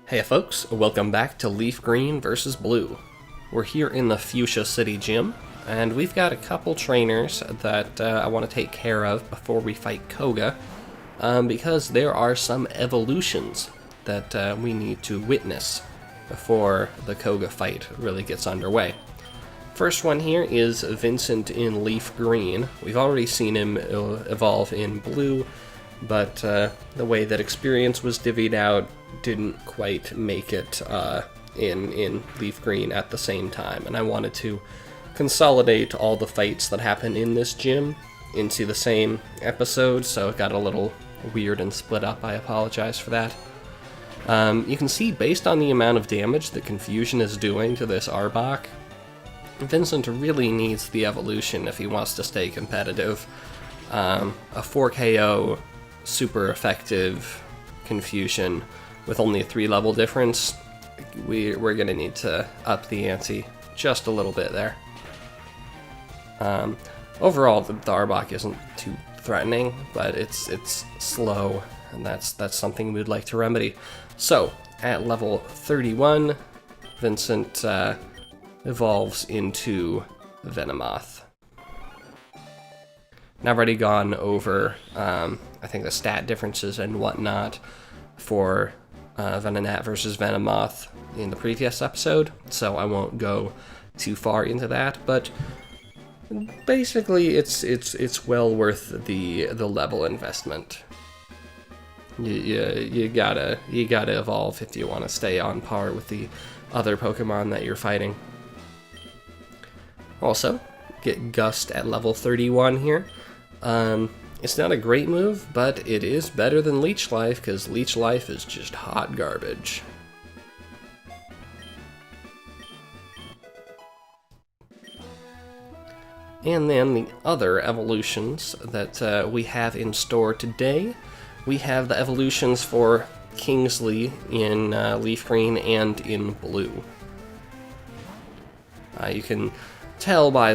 Hey folks, welcome back to LeafGreen vs. Blue. We're here in the Fuchsia City Gym, and we've got a couple trainers that I want to take care of before we fight Koga, because there are some evolutions that we need to witness before the Koga fight really gets underway. First one here is Vincent in LeafGreen. We've already seen him evolve in Blue, but the way that experience was divvied out didn't quite make it in LeafGreen at the same time, and I wanted to consolidate all the fights that happen in this gym into the same episode, so it got a little weird and split up. I apologize for that. You can see, based on the amount of damage that Confusion is doing to this Arbok, Vincent really needs the evolution if he wants to stay competitive. A 4KO super effective Confusion with only a 3-level difference, we're going to need to up the ante just a little bit there. Overall, the Arbok isn't too threatening, but it's slow, and that's something we'd like to remedy. So, at level 31, Vincent evolves into Venomoth. Now I've already gone over, I think, the stat differences and whatnot for Venonat versus Venomoth in the previous episode, so I won't go too far into that, but basically it's well worth the level investment. You gotta evolve if you want to stay on par with the other Pokemon that you're fighting. Also, get Gust at level 31 here. It's not a great move, but it is better than Leech Life, because Leech Life is just hot garbage. And then the other evolutions that we have in store today, we have the evolutions for Kingsley in LeafGreen and in Blue. You can tell by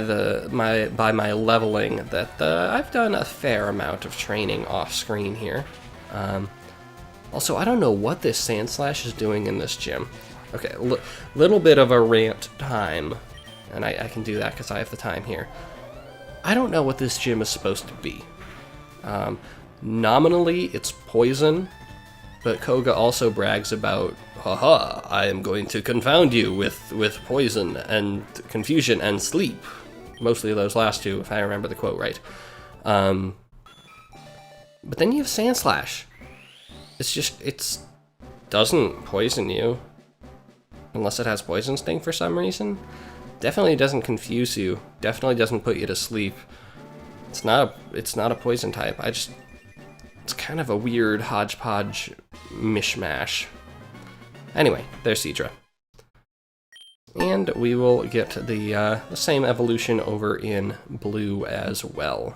my leveling that I've done a fair amount of training off screen here. Also, I don't know what this Sandslash is doing in this gym. Okay, little bit of a rant time, and I can do that because I have the time here. I don't know what this gym is supposed to be. Nominally, it's poison, but Koga also brags about, haha, I am going to confound you with poison and confusion and sleep. Mostly those last two, if I remember the quote right. But then you have Sandslash. It doesn't poison you. Unless it has Poison Sting for some reason. Definitely doesn't confuse you. Definitely doesn't put you to sleep. It's not a poison type. It's kind of a weird hodgepodge mishmash. Anyway, there's Seadra. And we will get the same evolution over in Blue as well.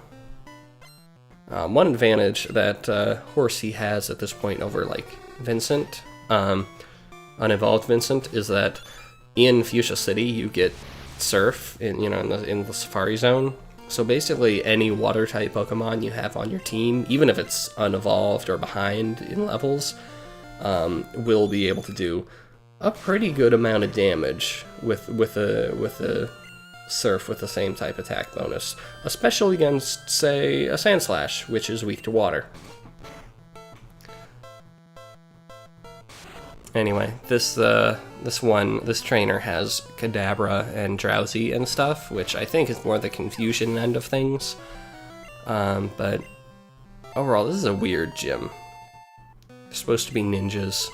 One advantage that Horsey has at this point over, like, Vincent, unevolved Vincent, is that in Fuchsia City you get Surf in the Safari Zone. So basically, any water-type Pokemon you have on your team, even if it's unevolved or behind in levels, will be able to do a pretty good amount of damage with a Surf with the same type attack bonus, especially against, say, a Sandslash, which is weak to water. Anyway, this trainer has Kadabra and Drowsy and stuff, which I think is more the confusion end of things. But overall, this is a weird gym. They're supposed to be ninjas.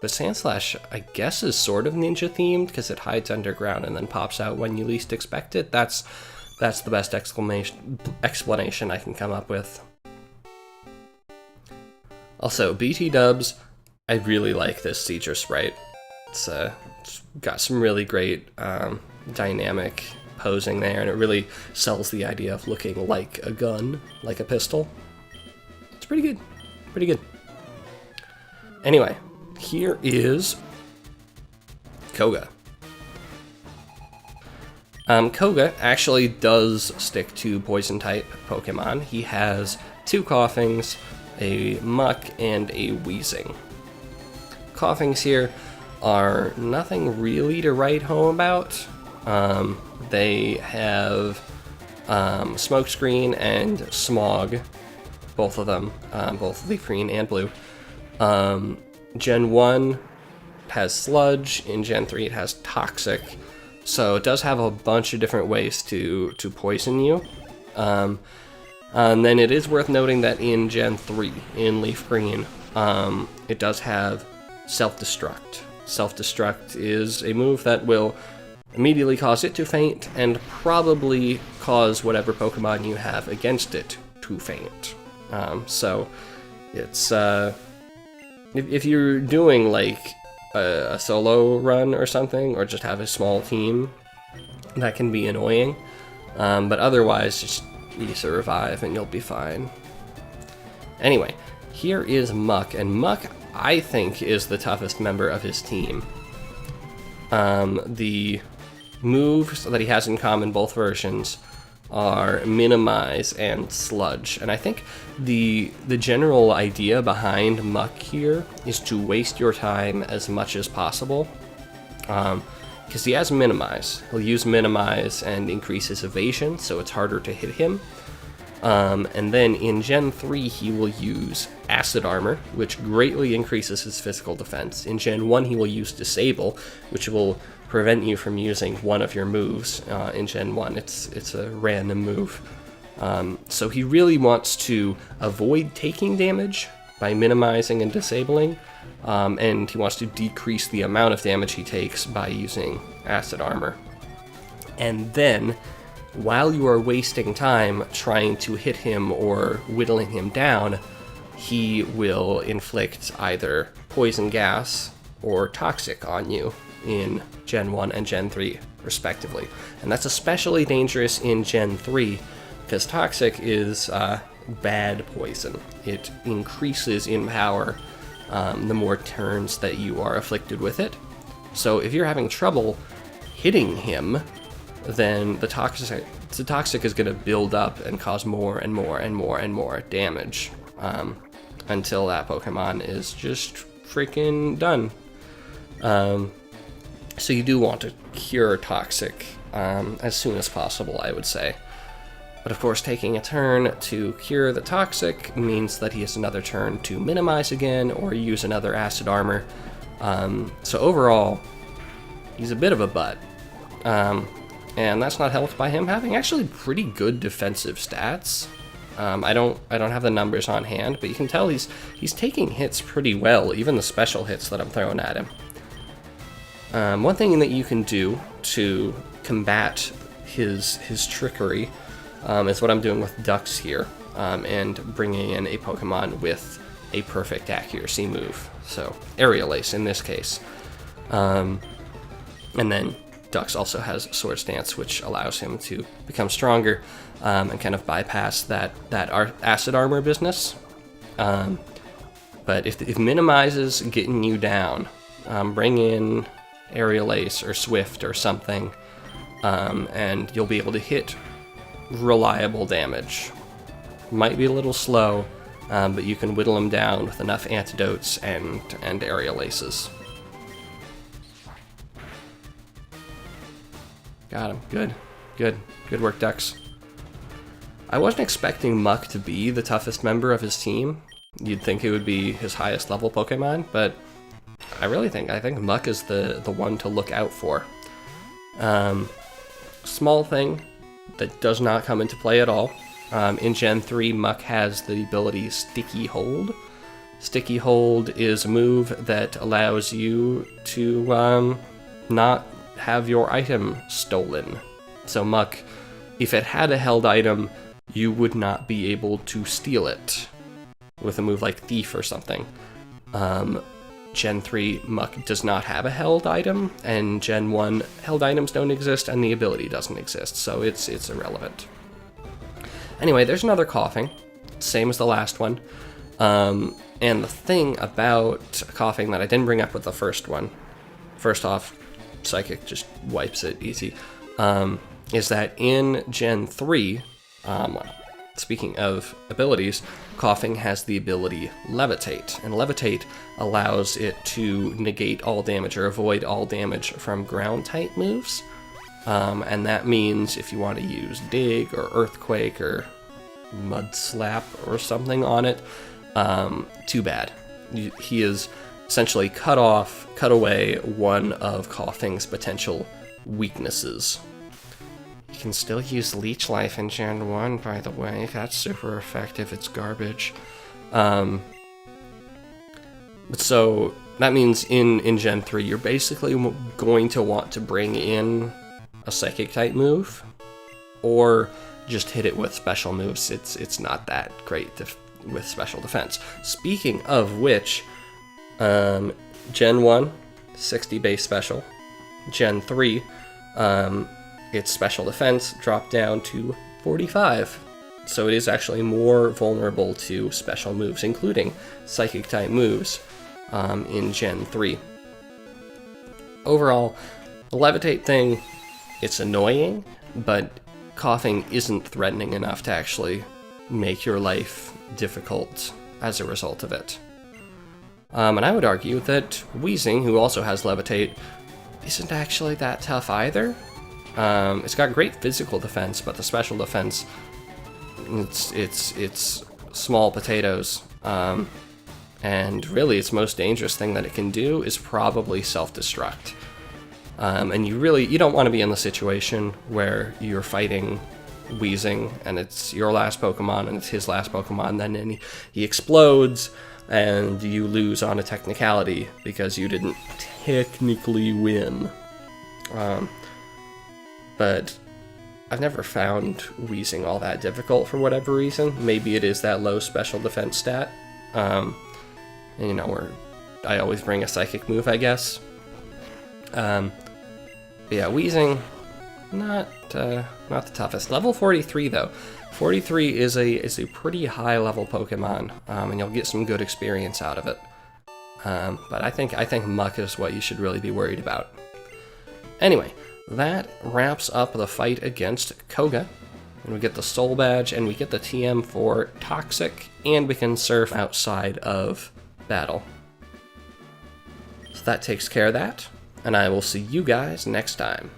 But Sandslash, I guess, is sort of ninja themed because it hides underground and then pops out when you least expect it. That's the best explanation I can come up with. Also, BT dubs, I really like this Seadra sprite. It's got some really great dynamic posing there, and it really sells the idea of looking like a gun, like a pistol. It's pretty good. Pretty good. Anyway, here is Koga. Koga actually does stick to poison-type Pokemon. He has 2 Coughings, a Muck, and a Wheezing. Coughings here are nothing really to write home about. They have Smokescreen and Smog, both of them, both LeafGreen and Blue. Gen 1 has Sludge, in Gen 3 it has Toxic, so it does have a bunch of different ways to poison you. And then it is worth noting that in Gen 3, in LeafGreen, it does have Self-Destruct. Self-Destruct is a move that will immediately cause it to faint, and probably cause whatever Pokemon you have against it to faint. So, it's, if you're doing, like, a solo run or something, or just have a small team, that can be annoying. But otherwise, just use a revive and you'll be fine. Anyway, here is Muck, and Muck, I think, is the toughest member of his team. The moves that he has in common, both versions, are Minimize and Sludge. And I think the general idea behind Muck here is to waste your time as much as possible. Because he has Minimize. He'll use Minimize and increase his evasion, so it's harder to hit him. And then in Gen 3, he will use Acid Armor, which greatly increases his physical defense. In Gen 1, he will use Disable, which will prevent you from using one of your moves in Gen 1. It's a random move. So he really wants to avoid taking damage by minimizing and disabling, and he wants to decrease the amount of damage he takes by using Acid Armor. And then, while you are wasting time trying to hit him or whittling him down, he will inflict either Poison Gas or Toxic on you in Gen 1 and Gen 3, respectively. And that's especially dangerous in Gen 3, because Toxic is bad poison. It increases in power the more turns that you are afflicted with it. So if you're having trouble hitting him, then the Toxic is going to build up and cause more and more and more and more damage until that Pokemon is just freaking done. So you do want to cure Toxic as soon as possible, I would say. But of course, taking a turn to cure the Toxic means that he has another turn to minimize again or use another Acid Armor. So overall, he's a bit of a butt. And that's not helped by him having actually pretty good defensive stats. I don't have the numbers on hand, but you can tell he's taking hits pretty well, even the special hits that I'm throwing at him. One thing that you can do to combat his trickery is what I'm doing with Ducks here, and bringing in a Pokemon with a perfect accuracy move. So Aerial Ace in this case. And then Ducks also has Sword Stance, which allows him to become stronger and kind of bypass that Acid Armor business. But if Minimize is getting you down, bring in Aerial Ace or Swift or something, and you'll be able to hit reliable damage. Might be a little slow, but you can whittle him down with enough antidotes and Aerial Aces. Got him. Good work, Ducks. I wasn't expecting Muck to be the toughest member of his team. You'd think it would be his highest level Pokemon, but I think Muck is the one to look out for. Small thing that does not come into play at all. In Gen 3, Muck has the ability Sticky Hold. Sticky Hold is a move that allows you to not have your item stolen. So Muck, if it had a held item, you would not be able to steal it with a move like Thief or something. Gen 3 Muck does not have a held item, and Gen 1 held items don't exist and the ability doesn't exist, so it's irrelevant. Anyway, there's another Coughing, same as the last one. And the thing about Coughing that I didn't bring up with the first one, first off, Psychic just wipes it easy, is that in Gen 3, speaking of abilities, Coughing has the ability Levitate, and Levitate allows it to negate all damage or avoid all damage from ground-type moves, and that means if you want to use Dig or Earthquake or Mud Slap or something on it, too bad. He is essentially cut away one of Coughing's potential weaknesses. You can still use Leech Life in Gen 1, by the way. That's super effective. It's garbage. So that means in Gen 3, you're basically going to want to bring in a Psychic type move, or just hit it with special moves. It's not that great with special defense. Speaking of which, Gen 1, 60 base special. Gen 3, its special defense dropped down to 45. So it is actually more vulnerable to special moves, including Psychic type moves, in Gen 3. Overall, the Levitate thing, it's annoying, but Coughing isn't threatening enough to actually make your life difficult as a result of it. And I would argue that Wheezing, who also has Levitate, isn't actually that tough either. It's got great physical defense, but the special defense, it's small potatoes. And really, its most dangerous thing that it can do is probably self-destruct. And you don't want to be in the situation where you're fighting Wheezing and it's your last Pokemon and it's his last Pokemon, then he explodes and you lose on a technicality because you didn't technically win. But I've never found Wheezing all that difficult for whatever reason. Maybe it is that low special defense stat. And where I always bring a Psychic move, I guess. Yeah, Wheezing, not the toughest. Level 43 though. 43 is a pretty high level Pokemon, and you'll get some good experience out of it. But I think Muck is what you should really be worried about. Anyway, that wraps up the fight against Koga. And we get the Soul Badge, and we get the TM for Toxic, and we can surf outside of battle. So that takes care of that, and I will see you guys next time.